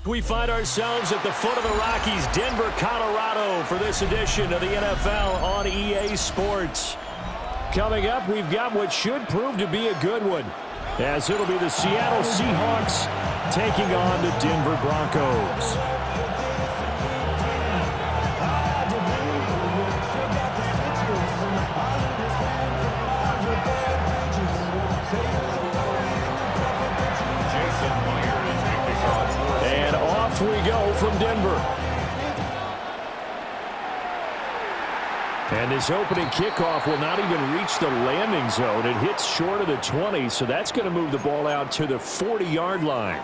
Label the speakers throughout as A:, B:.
A: We find ourselves at the foot of the Rockies, Denver, Colorado, for this edition of the NFL on EA Sports. Coming up, we've got what should prove to be a good one, as it'll be the Seattle Seahawks taking on the Denver Broncos. And off we go from Denver. And this opening kickoff will not even reach the landing zone. It hits short of the 20, so that's going to move the ball out to the 40-yard line.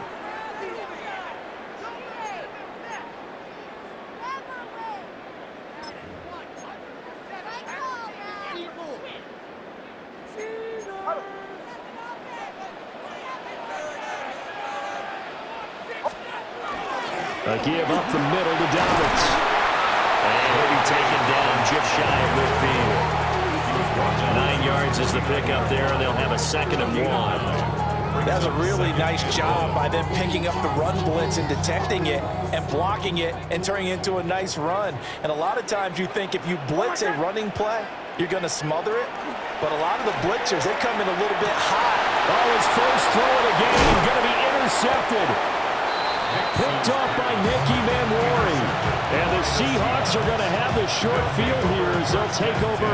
A: A give up the middle to Dobbins. And he'll be taken down just shy of midfield. 9 yards is the pickup there, and they'll have a 2nd and 1.
B: That's a really nice job by them picking up the run blitz and detecting it and blocking it and turning it into a nice run. And a lot of times you think if you blitz a running play, you're going to smother it. But a lot of the blitzers, they come in a little bit high.
A: Oh, his first throw of the game going to be intercepted. Picked off by Nicky Manwari. And the Seahawks are going to have the short field here as they'll take over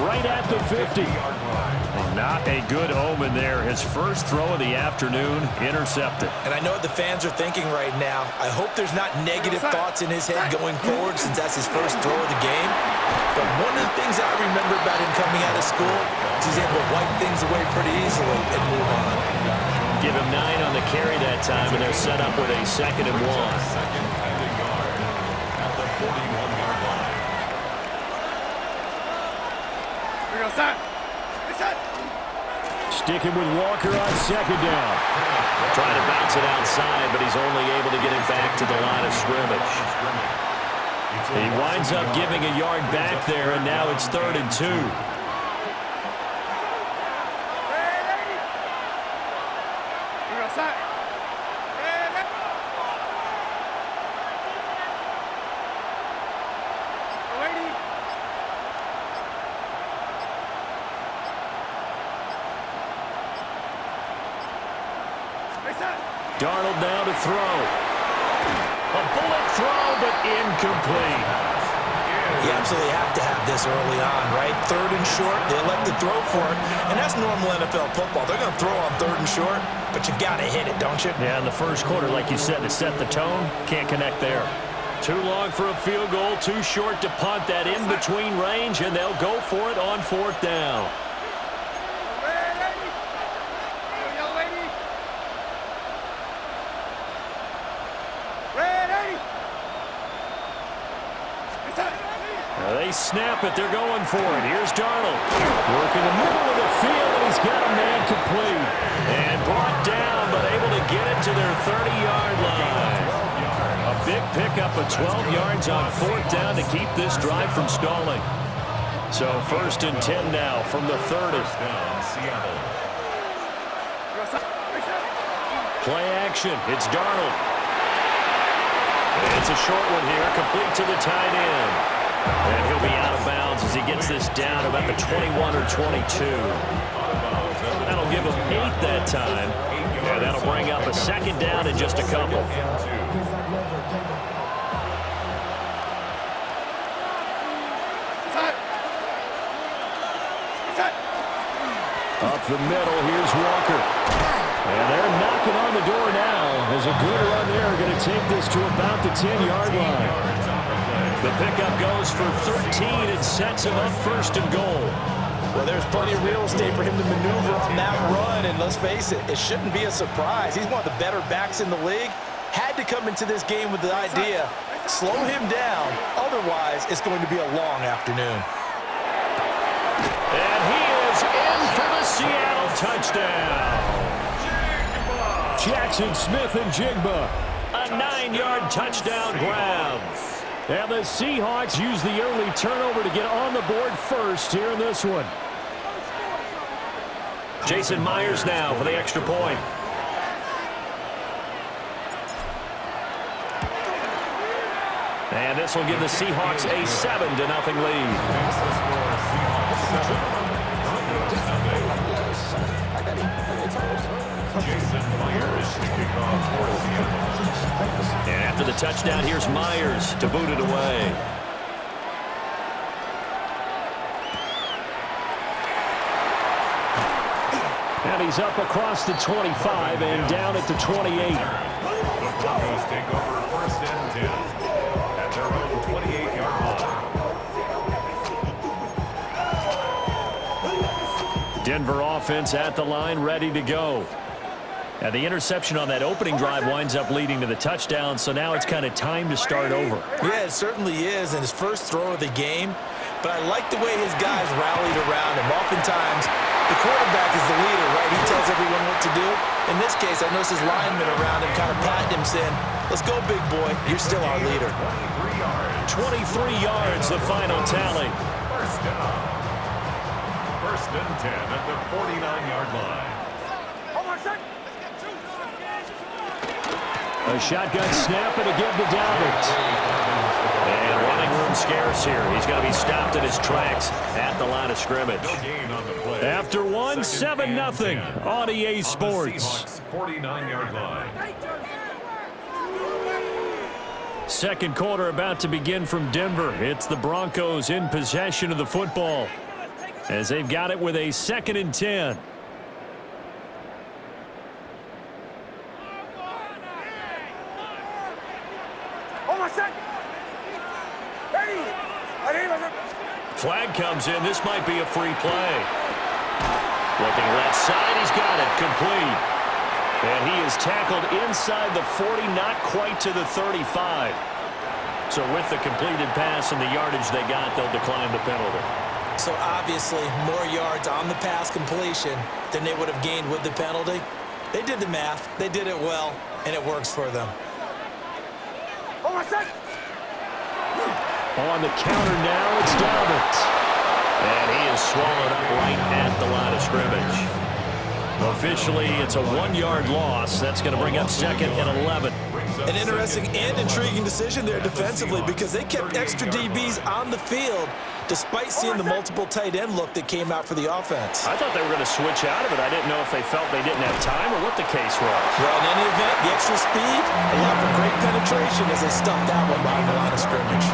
A: right at the 50. Not a good omen there. His first throw of the afternoon intercepted.
B: And I know what the fans are thinking right now. I hope there's not negative thoughts in his head going forward since that's his first throw of the game. But one of the things I remember about him coming out of school is he's able to wipe things away pretty easily and move on.
A: Give him 9 on the carry that time, and they're set up with a 2nd and 1. Sticking with Walker on 2nd down. Trying to bounce it outside, but he's only able to get it back to the line of scrimmage. He winds up giving a yard back there, and now it's 3rd and 2. Darnold now to throw. A bullet throw, but incomplete.
B: You absolutely have to have this early on, right? 3rd and short, they elect to throw for it, and that's normal NFL football. They're going to throw on 3rd and short, but you've got to hit it, don't you?
A: Yeah, in the first quarter, like you said, to set the tone, can't connect there. Too long for a field goal, too short to punt that in-between range, and they'll go for it on 4th down. They snap it. They're going for it. Here's Darnold. Working the middle of the field, and he's got a man complete. And brought down, but able to get it to their 30-yard line. A big pickup of 12 yards on 4th down to keep this drive from stalling. So 1st and 10 now from the 30. Play action. It's Darnold. It's a short one here, complete to the tight end. And he'll be out of bounds as he gets this down about the 21 or 22. That'll give him 8 that time. And that'll bring up a 2nd down in just a couple. Up the middle, here's Walker. And they're knocking on the door now. As a good run there, going to take this to about the 10-yard line. The pickup goes for 13 and sets him up 1st and goal.
B: Well, there's plenty of real estate for him to maneuver on that run, and let's face it, it shouldn't be a surprise. He's one of the better backs in the league. Had to come into this game with the idea, slow him down, otherwise it's going to be a long afternoon.
A: And he is in for the Seattle touchdown. Jackson Smith-Njigba, a 9-yard touchdown grab. And the Seahawks use the early turnover to get on the board first here in this one. Jason Myers now for the extra point. And this will give the Seahawks a 7-0 lead. And after the touchdown, here's Myers to boot it away. And he's up across the 25 and down at the 28.
C: The Broncos take over 1st and 10 at their own 28-yard line.
A: Denver offense at the line, ready to go. And the interception on that opening drive winds up leading to the touchdown, so now it's kind of time to start over.
B: Yeah, it certainly is, and his first throw of the game. But I like the way his guys rallied around him. Oftentimes, the quarterback is the leader, right? He tells everyone what to do. In this case, I noticed his linemen around him kind of patting him, saying, "Let's go, big boy. You're still our leader."
A: 23 yards, the final tally.
C: First down. 1st and 10 at the 49-yard line.
A: A shotgun snap and a give to Dobbins. And running room scarce here. He's going to be stopped in his tracks at the line of scrimmage.
C: No gain on the play.
A: After one, 7-0 on EA Sports.
C: Seahawks 49-yard line.
A: Second quarter about to begin from Denver. It's the Broncos in possession of the football as they've got it with a 2nd and 10. Flag comes in. This might be a free play. Looking left side. He's got it. Complete. And he is tackled inside the 40, not quite to the 35. So with the completed pass and the yardage they got, they'll decline the penalty.
B: So obviously, more yards on the pass completion than they would have gained with the penalty. They did the math. They did it well, and it works for them.
A: On the counter now, it's Dobbins. And he is swallowed up right at the line of scrimmage. Officially, it's a 1-yard loss. That's going to bring up 2nd and 11.
B: An interesting and intriguing decision there defensively because they kept extra DBs on the field despite seeing the multiple tight end look that came out for the offense.
A: I thought they were going to switch out of it. I didn't know if they felt they didn't have time or what the case was.
B: Well, in any event, the extra speed allowed for great penetration as they stuffed that one behind the line of scrimmage.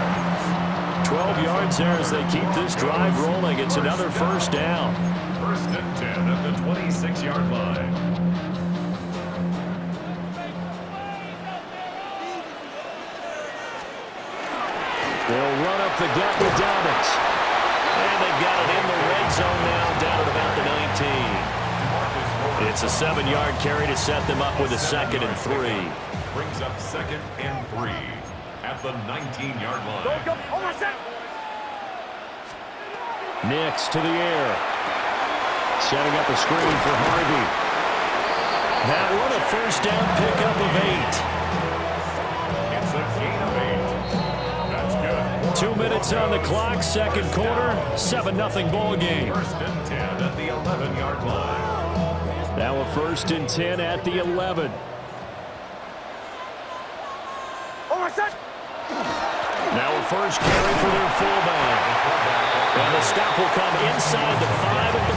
A: 12 yards there as they keep this drive rolling. It's another 1st down.
C: 1st and 10 at the 26-yard line.
A: They'll run up the gut with Dobbins. And they've got it in the red zone now, down at about the 19. It's a 7-yard carry to set them up with a 2nd and 3.
C: Brings up 2nd and 3 at the 19-yard line.
A: Nix to the air. Setting up a screen for Harvey. That one a 1st down pickup of 8.
C: It's a gain of 8. That's good.
A: 2 minutes on the clock, 2nd quarter, 7-0 ball game.
C: 1st and 10 at the 11-yard line.
A: Now a 1st and 10 at the 11. Now a first carry for their fullback. And the stop will come inside the 5 at the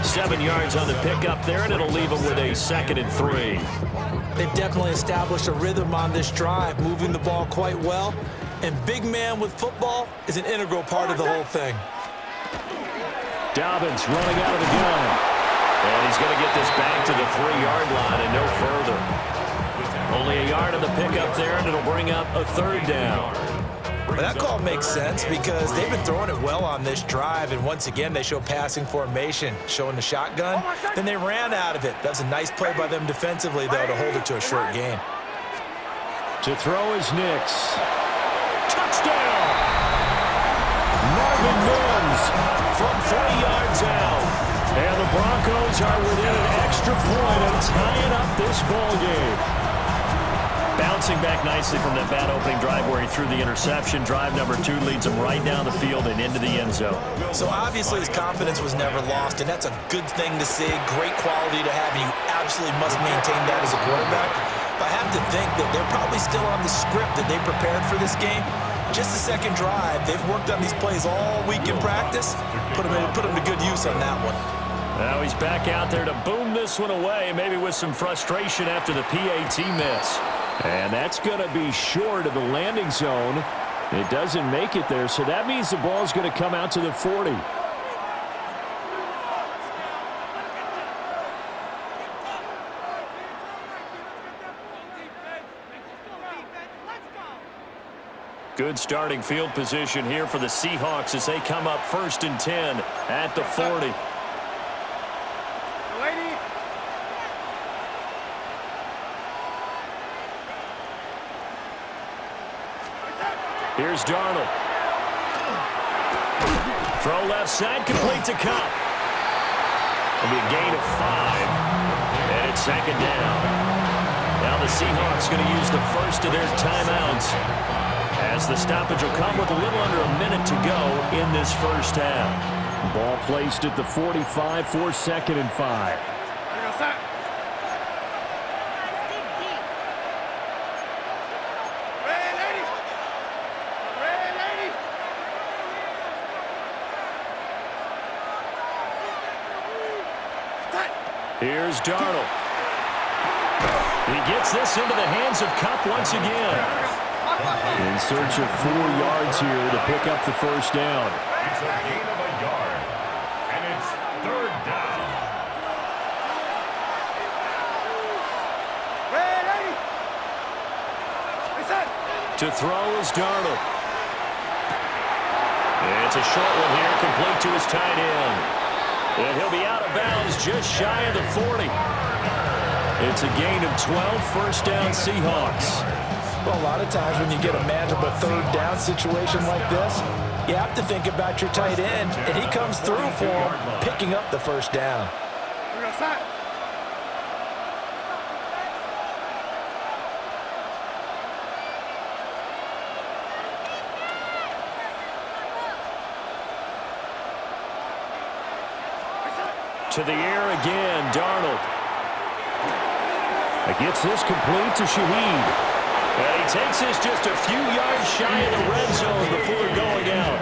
A: 4. 7 yards on the pickup there, and it'll leave them with a 2nd and 3.
B: They've definitely established a rhythm on this drive, moving the ball quite well. And big man with football is an integral part of the whole thing.
A: Dobbins running out of the gun. And he's going to get this back to the 3-yard line and no further. Only a yard on the pickup there, and it'll bring up a 3rd down.
B: But that call makes sense because they've been throwing it well on this drive, and once again they show passing formation, showing the shotgun. Then they ran out of it. That's a nice play by them defensively, though, to hold it to a short gain.
A: To throw is Nix. Touchdown! Marvin Mims from 3 yards out. And the Broncos are within an extra point of tying up this ball game. Bouncing back nicely from that bad opening drive where he threw the interception. Drive number 2 leads him right down the field and into the end zone.
B: So obviously his confidence was never lost, and that's a good thing to see. Great quality to have, and you absolutely must maintain that as a quarterback. I have to think that they're probably still on the script that they prepared for this game. Just the second drive. They've worked on these plays all week in practice. Put them to good use on that one.
A: Now he's back out there to boom this one away, maybe with some frustration after the PAT miss. And that's going to be short of the landing zone. It doesn't make it there, so that means the ball's going to come out to the 40. Good starting field position here for the Seahawks as they come up 1st and 10 at the 40. Here's Darnold. Throw left side, complete to Cup. It'll be a gain of 5. And it's 2nd down. Now the Seahawks going to use the first of their timeouts, as the stoppage will come with a little under a minute to go in this first half. Ball placed at the 45 for 2nd and 5. Here's Darnold. He gets this into the hands of Cup once again. In search of 4 yards here to pick up the first down.
C: It's a gain of a yard, and it's 3rd down.
A: To throw is Darnold. It's a short one here, complete to his tight end. And he'll be out of bounds just shy of the 40. It's a gain of 12, 1st down Seahawks.
B: Well, a lot of times when you get a manageable 3rd down situation like this, you have to think about your tight end, and he comes through for him, picking up the 1st down.
A: To the air again, Darnold. Gets this complete to Shaheed. And he takes this just a few yards shy of the red zone before going out.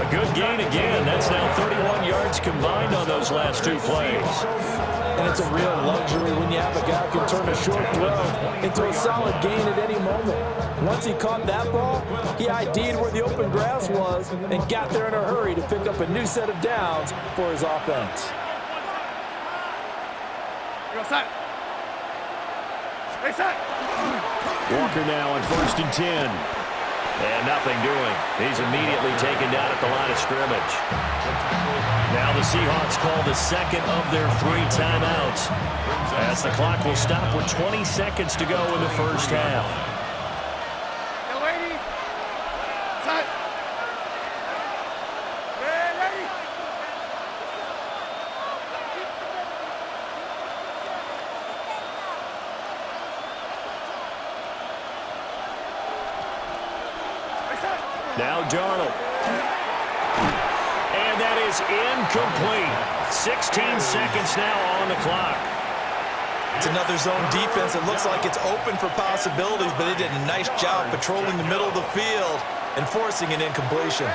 A: A good gain again. That's now 31 yards combined on those last 2 plays.
B: And it's a real luxury when you have a guy who can turn a short throw into a solid gain at any moment. Once he caught that ball, he ID'd where the open grass was and got there in a hurry to pick up a new set of downs for his offense.
A: Walker now on 1st and 10. And nothing doing. He's immediately taken down at the line of scrimmage. Now the Seahawks call the 2nd of their 3 timeouts, as the clock will stop with 20 seconds to go in the first half. Now Darnold. And that is incomplete. 16 seconds now on the clock.
B: It's another zone defense. It looks like it's open for possibilities, but they did a nice job patrolling the middle of the field and forcing an incompletion.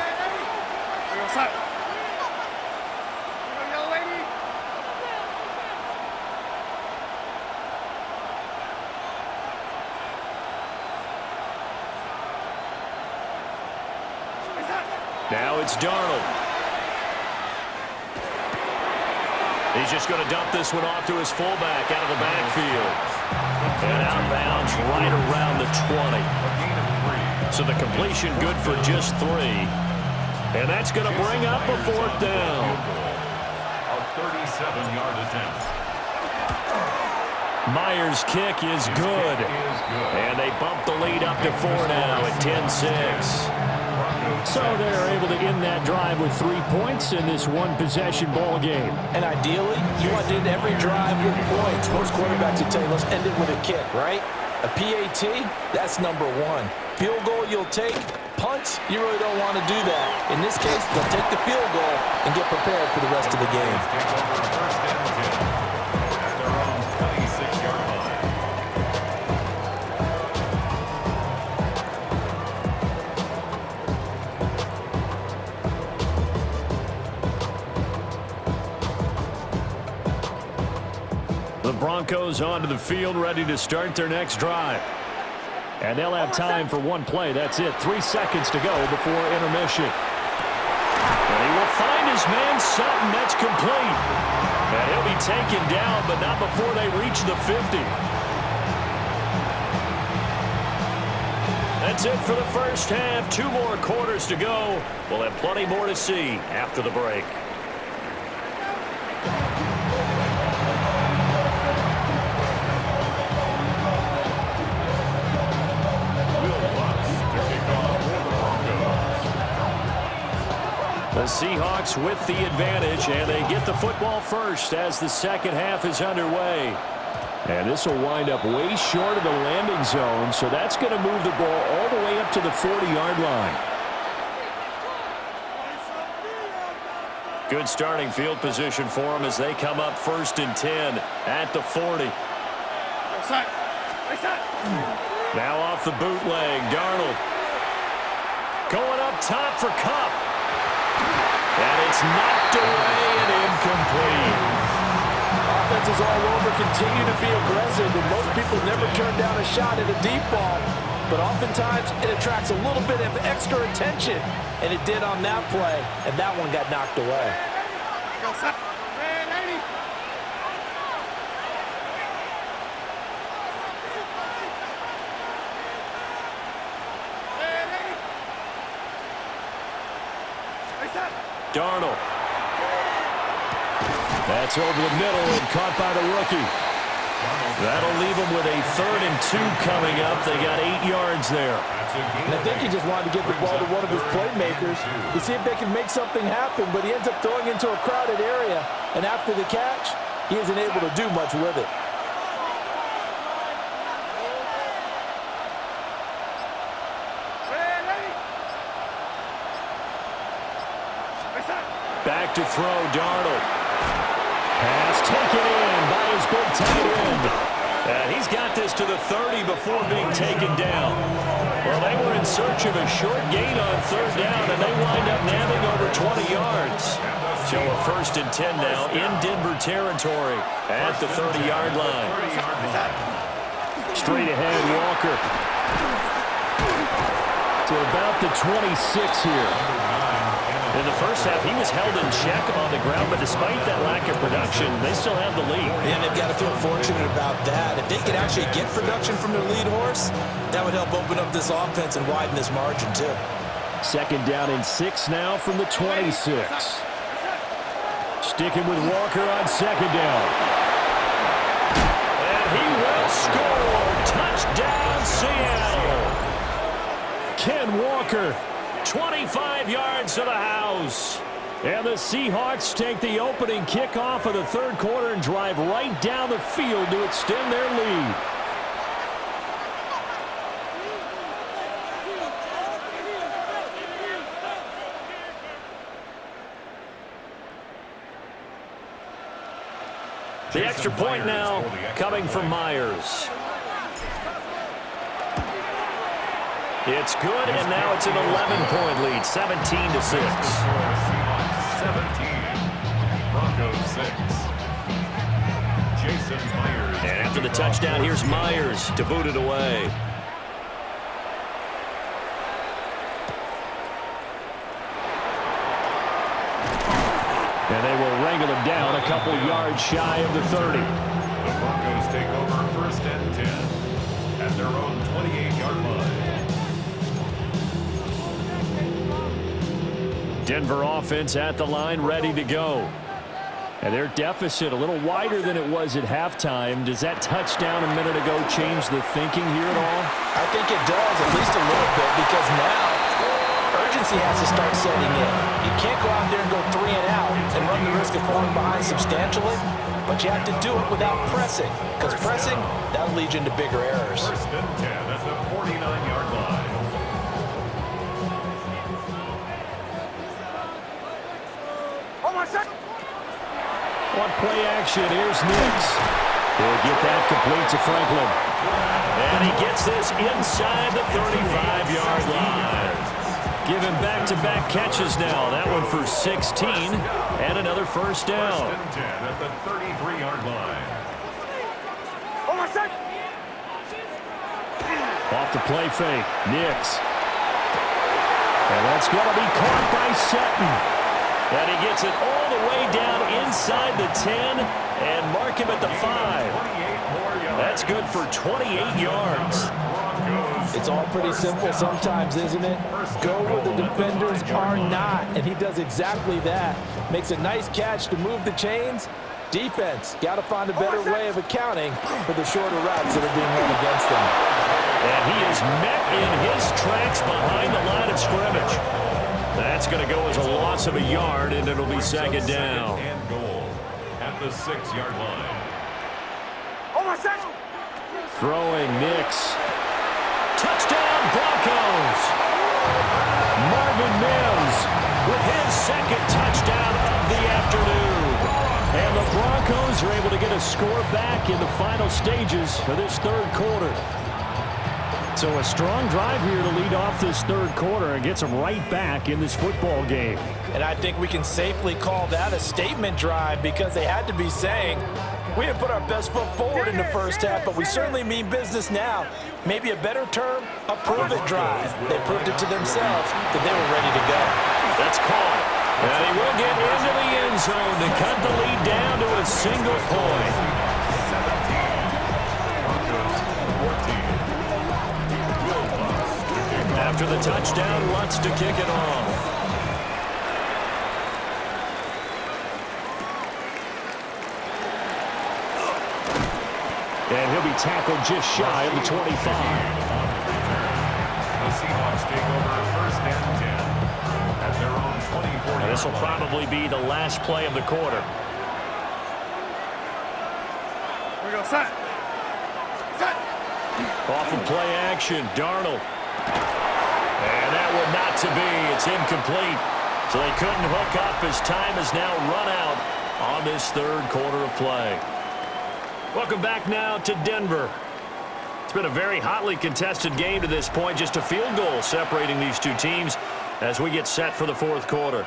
A: Now it's Darnold. He's just going to dump this one off to his fullback out of the backfield. And out of bounds right around the 20. So the completion good for just 3. And that's going to bring up a 4th down.
C: A 37-yard attempt.
A: Myers' kick is good. And they bump the lead up to 4 now at 10-6. So they're able to end that drive with 3 points in this one-possession ball game.
B: And ideally, you want to end every drive with points. Most quarterbacks would tell you, let's end it with a kick, right? A PAT, that's number 1. Field goal you'll take. Punts, you really don't want to do that. In this case, they'll take the field goal and get prepared for the rest of the game.
C: Take over 1st and 10 at their own 26-yard line.
A: Broncos onto the field, ready to start their next drive. And they'll have time for one play. That's it. 3 seconds to go before intermission. And he will find his man Sutton. That's complete. And he'll be taken down, but not before they reach the 50. That's it for the first half. 2 more quarters to go. We'll have plenty more to see after the break. The Seahawks with the advantage, and they get the football first as the second half is underway. And this will wind up way short of the landing zone, so that's going to move the ball all the way up to the 40-yard line. Good starting field position for them as they come up 1st and 10 at the 40. Now off the bootleg, Darnold. Going up top for Kupp. And it's knocked away and incomplete.
B: Offenses all over continue to be aggressive, and most people never turn down a shot at a deep ball. But oftentimes, it attracts a little bit of extra attention, and it did on that play, and that one got knocked away.
A: Darnold. That's over the middle and caught by the rookie. That'll leave them with a 3rd and 2 coming up. They got 8 yards there.
B: And I think he just wanted to get the ball to one of his playmakers to see if they can make something happen, but he ends up throwing into a crowded area. And after the catch, he isn't able to do much with it.
A: Back to throw, Darnold. Pass taken in by his big tight end. And he's got this to the 30 before being taken down. Well, they were in search of a short gain on 3rd down, and they wind up nabbing over 20 yards. So a 1st and 10 now in Denver territory at the 30-yard line. Straight ahead, Walker. To about the 26 here. In the first half, he was held in check on the ground, but despite that lack of production, they still have the lead.
B: And they've got to feel fortunate about that. If they could actually get production from their lead horse, that would help open up this offense and widen this margin, too.
A: 2nd down and 6 now from the 26. Sticking with Walker on 2nd down. And he will score. Touchdown, Seattle. Ken Walker. 25 yards to the house. And the Seahawks take the opening kickoff of the 3rd quarter and drive right down the field to extend their lead. The extra point now coming from Myers. It's good, and now it's an 11-point lead, 17-6.
C: 17, Broncos 6. Jason Myers.
A: And after the touchdown, here's Myers to boot it away. And they will wrangle him down a couple yards shy of the 30.
C: The Broncos take over 1st and 10 at their own 28-yard line.
A: Denver offense at the line, ready to go. And their deficit a little wider than it was at halftime. Does that touchdown a minute ago change the thinking here at all?
B: I think it does, at least a little bit, because now urgency has to start setting in. You can't go out there and go 3 and out and run the risk of falling behind substantially, but you have to do it without pressing, because pressing, that'll lead you into bigger errors.
C: 1st and 10 at the 49-yard line.
A: On play action, here's Nix. He'll get that complete to Franklin. And he gets this inside the 35-yard line. Given back-to-back catches now. That one for 16 and another 1st down.
C: 1st and 10 at the 33-yard line.
A: the play fake. Nix. And that's going to be caught by Sutton. And he gets it all the way down inside the 10 and mark him at the 5. That's good for 28 yards.
B: It's all pretty simple sometimes, isn't it? Go where the defenders are not, and he does exactly that. Makes a nice catch to move the chains. Defense, got to find a better way of accounting for the shorter routes that are being run against them.
A: And he is met in his tracks behind the line of scrimmage. That's going to go as a loss of a yard, and it'll be second down.
C: And goal at the 6-yard line.
A: Throwing Nix. Touchdown Broncos. Marvin Mims with his second touchdown of the afternoon. And the Broncos are able to get a score back in the final stages of this third quarter. So a strong drive here to lead off this third quarter and gets them right back in this football game.
B: And I think we can safely call that a statement drive because they had to be saying, we didn't put our best foot forward in the first half, but we certainly mean business now. Maybe a better term, a prove-it drive. They proved it to themselves that they were ready to go.
A: That's caught. And he will get into the end zone to cut the lead down to a single point.
C: 17.
A: After the touchdown, Lutz to kick it off. And he'll be tackled just shy of the 25.
C: The Seahawks take over first and 10 at their own 24.
A: And this will probably be the last play of the quarter.
D: We go set. Set.
A: Off of play action, Darnold. And that one not to be. It's incomplete. So they couldn't hook up as time has now run out on this third quarter of play. Welcome back now to Denver. It's been a very hotly contested game to this point. Just a field goal separating these two teams as we get set for the fourth quarter.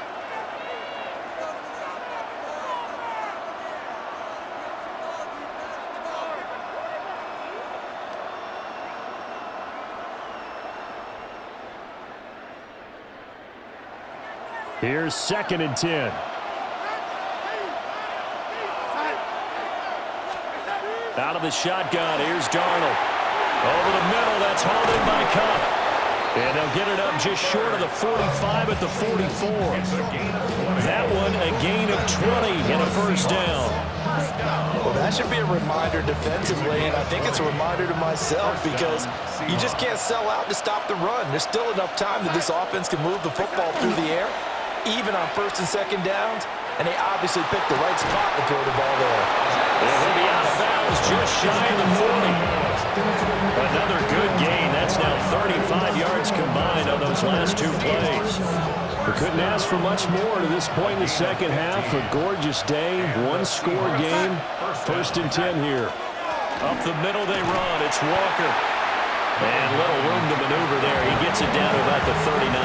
A: Here's 2nd and 10. Out of the shotgun, here's Darnold. Over the middle, that's hauled in by Cup. And they'll get it up just short of the 45 at the 44. That one, a gain of 20 and a first down.
B: Well, that should be a reminder defensively, and I think it's a reminder to myself because you just can't sell out to stop the run. There's still enough time that this offense can move the football through the air, even on first and second downs, and they obviously picked the right spot to throw the ball there.
A: He'll be out of bounds just shy of the 40. Another good gain. That's now 35 yards combined on those last two plays. We couldn't ask for much more to this point in the second half. A gorgeous day, one-score game. 1st and 10 here. Up the middle they run. It's Walker. And little room to maneuver there. He gets it down to about the 39.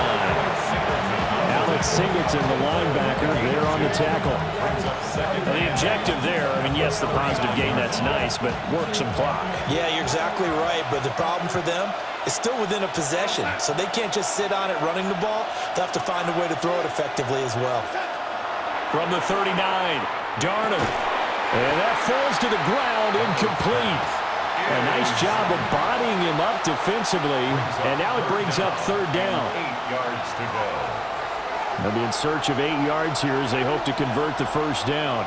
A: Alex Singleton, the linebacker, there on the tackle. And the objective there, I mean, yes, the positive gain, that's nice, but work some clock.
B: Yeah, you're exactly right, but the problem for them is still within a possession, so they can't just sit on it running the ball. They'll have to find a way to throw it effectively as well.
A: From the 39, Darnold. And that falls to the ground, incomplete. A nice job of bodying him up defensively, and now it brings up 3rd down.
C: 8 yards to go.
A: They'll be in search of 8 yards here as they hope to convert the first down.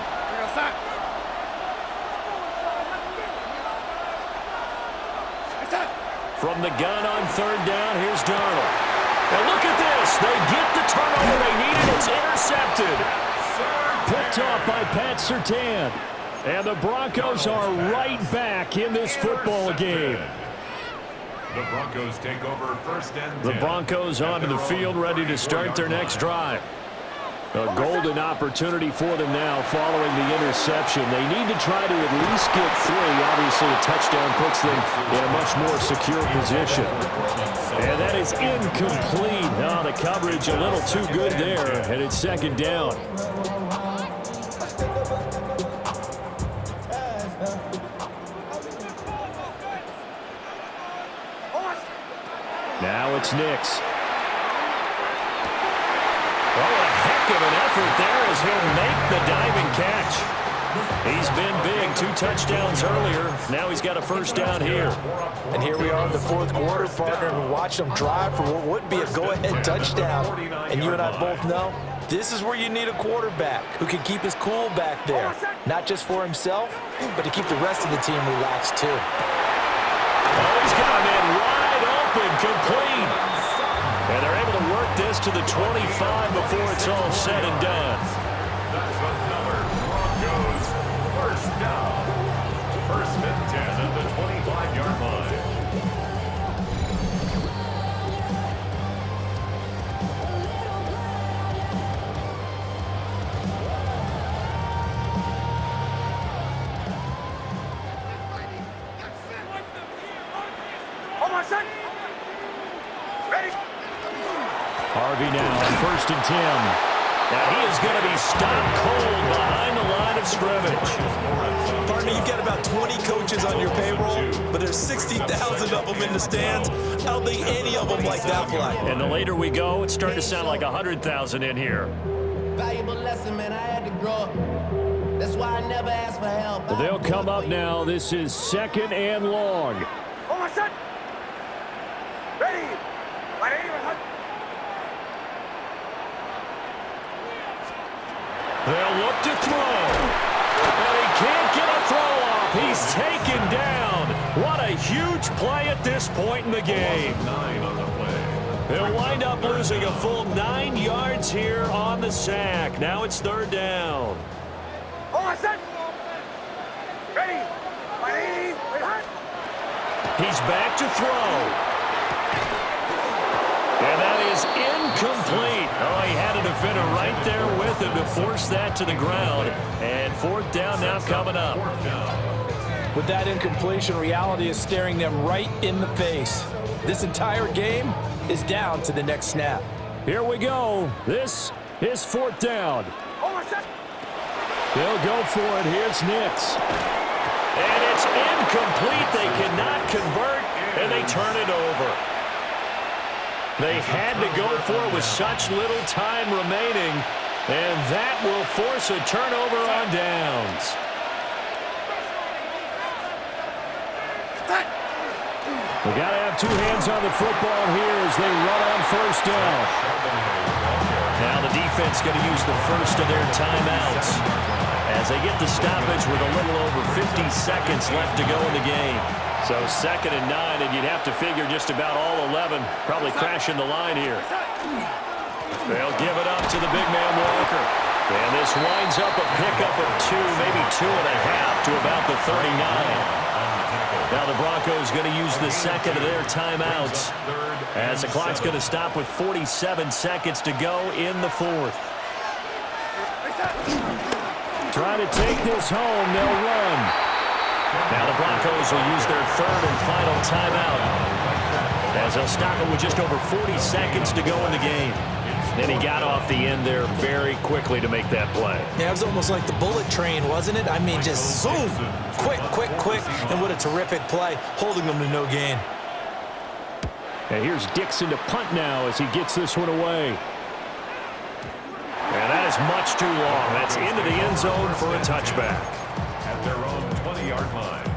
A: From the gun on 3rd down, here's Darnold. And look at this. They get the turnover they needed. It's intercepted. Picked off by Pat Surtain. And the Broncos are right back in this football game.
C: The Broncos take over first and 10.
A: The Broncos onto the field, ready to start their next drive. A golden opportunity for them now following the interception. They need to try to at least get 3. Obviously, a touchdown puts them in a much more secure position. And that is incomplete. Oh, the coverage a little too good there, and it's 2nd down. it's Nix. Oh, a heck of an effort there as he'll make the diving catch. He's been big, 2 touchdowns earlier. Now he's got a first down here.
B: And here we are in the fourth quarter, partner, and watch him drive for what would be a go-ahead touchdown. And you and I both know this is where you need a quarterback who can keep his cool back there, not just for himself, but to keep the rest of the team relaxed too.
A: Oh, he's got a man wide open, complete. And they're able to work this to the 25 before it's all said and done.
C: That's another Broncos first down. First and 10 at the 25-yard line.
A: Harvey now on first and 10. Now he is going to be stopped cold behind the line of scrimmage.
B: Partner, you've got about 20 coaches on your payroll, but there's 60,000 of them in the stands. I don't think any of them like that play.
A: And the later we go, it's starting to sound like 100,000 in here.
E: Valuable lesson, man. I had to grow up. That's why I never asked for help.
A: They'll come up now. This is 2nd and long.
D: Oh, my son. Ready.
A: They'll look to throw. But he can't get a throw off. He's taken down. What a huge play at this point in the game.
C: 9 on the play.
A: They'll wind up losing a full 9 yards here on the sack. Now it's 3rd down.
D: Oh, my son. Ready.
A: He's back to throw. And that is incomplete. Oh, he had a defender right there with him to force that to the ground. And 4th down now coming up.
B: With that incompletion, reality is staring them right in the face. This entire game is down to the next snap.
A: Here we go. This is 4th down. They'll go for it. Here's Nix. And it's incomplete. They cannot convert, and they turn it over. They had to go for it with such little time remaining, and that will force a turnover on downs. We got to have 2 hands on the football here as they run on 1st down. Now the defense going to use the first of their timeouts as they get the stoppage with a little over 50 seconds left to go in the game. So 2nd and 9, and you'd have to figure just about all 11 probably crashing the line here. They'll give it up to the big man Walker. And this winds up a pickup of 2, maybe 2.5 to about the 39. Now the Broncos going to use the second of their timeouts as the clock's going to stop with 47 seconds to go in the 4th. Trying to take this home, they'll run. Now the Broncos will use their 3rd and final timeout as they'll stop it with just over 40 seconds to go in the game. Then he got off the end there very quickly to make that play.
B: Yeah, it was almost like the bullet train, wasn't it? I mean, just zoom, quick, and what a terrific play, holding them to no gain.
A: And here's Dixon to punt now as he gets this one away. And that is much too long. That's into the end zone for a touchback.
C: At their own 20-yard line.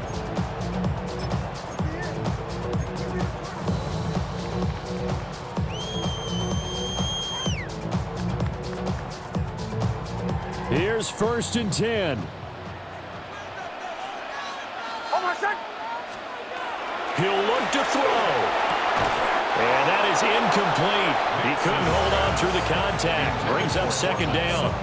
A: Here's 1st and 10. He'll look to throw. And that is incomplete. He couldn't hold on through the contact. Brings up 2nd down.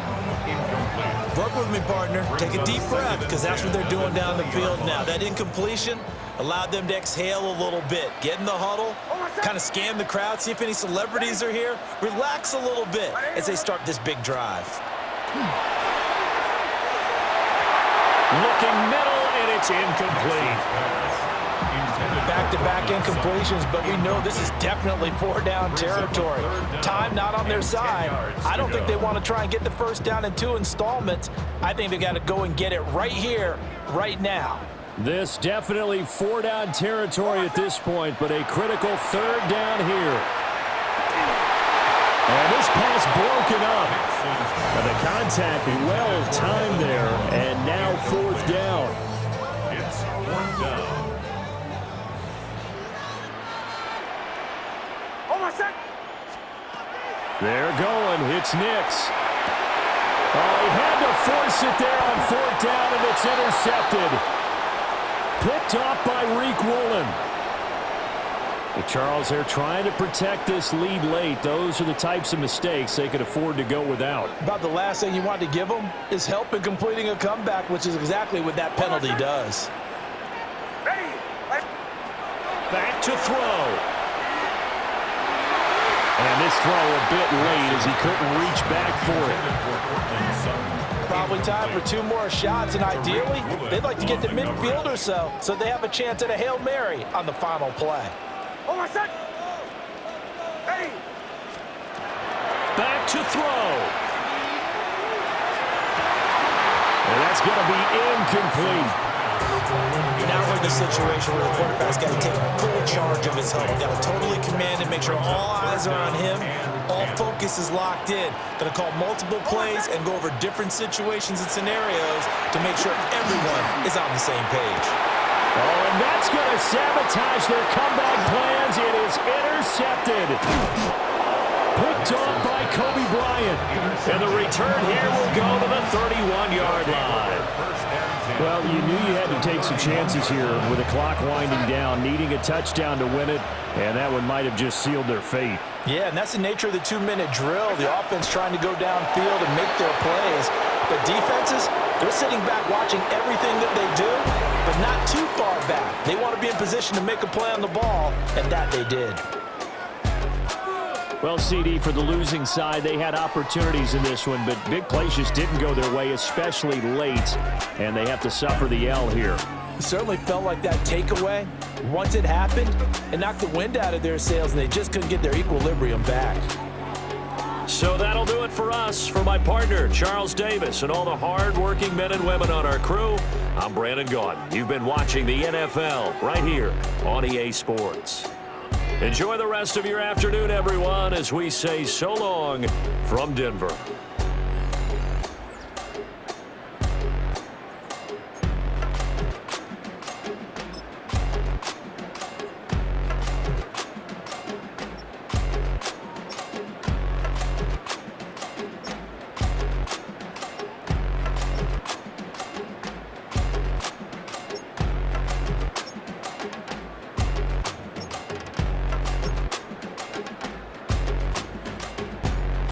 B: Work with me, partner. Take a deep breath, because that's what they're doing down the field now. That incompletion allowed them to exhale a little bit. Get in the huddle, kind of scan the crowd, see if any celebrities are here. Relax a little bit as they start this big drive.
A: Looking middle, and it's incomplete.
B: Back-to-back incompletions, but we know this is definitely 4-down territory. Time not on their side. I don't think they want to try and get the 1st down in 2 installments. I think they got to go and get it right here, right now.
A: This definitely four-down territory at this point, but a critical third down here. And this pass broken up. And the contact well timed there, and now fourth down.
C: It's fourth down.
D: Almost set.
A: They're going. It's Nix. Oh, he had to force it there on fourth down, and it's intercepted. Picked off by Reek Woolen. Charles, they're trying to protect this lead late. Those are the types of mistakes they could afford to go without.
B: About the last thing you want to give them is help in completing a comeback, which is exactly what that penalty does.
D: Ready.
A: Back to throw. And this throw a bit late as he couldn't reach back for it.
B: Probably time for two more shots, and ideally, they'd like to get to midfield or so they have a chance at a Hail Mary on the final play.
D: Almost set. Ready.
A: Back to throw. And that's going to be incomplete.
B: Now we're in the situation where the quarterback's got to take full charge of his huddle. Got to totally command and make sure all eyes are on him. All focus is locked in. Going to call multiple plays and go over different situations and scenarios to make sure everyone is on the same page.
A: Oh, and that's going to sabotage their comeback plans. It is intercepted. Picked off by Kobe Bryant. And the return here will go to the 31-yard line. Well, you knew you had to take some chances here with the clock winding down, needing a touchdown to win it, and that one might have just sealed their fate.
B: Yeah, and that's the nature of the 2-minute drill. The offense trying to go downfield and make their plays. But defenses, they're sitting back watching everything that they do, but not too far back. They want to be in position to make a play on the ball, and that they did.
A: Well, CD, for the losing side, they had opportunities in this one, but big plays just didn't go their way, especially late, and they have to suffer the L here.
B: It certainly felt like that takeaway, once it happened, it knocked the wind out of their sails, and they just couldn't get their equilibrium back.
A: So that'll do it for us. For my partner, Charles Davis, and all the hard-working men and women on our crew, I'm Brandon Gaudin. You've been watching the NFL right here on EA Sports. Enjoy the rest of your afternoon, everyone, as we say so long from Denver.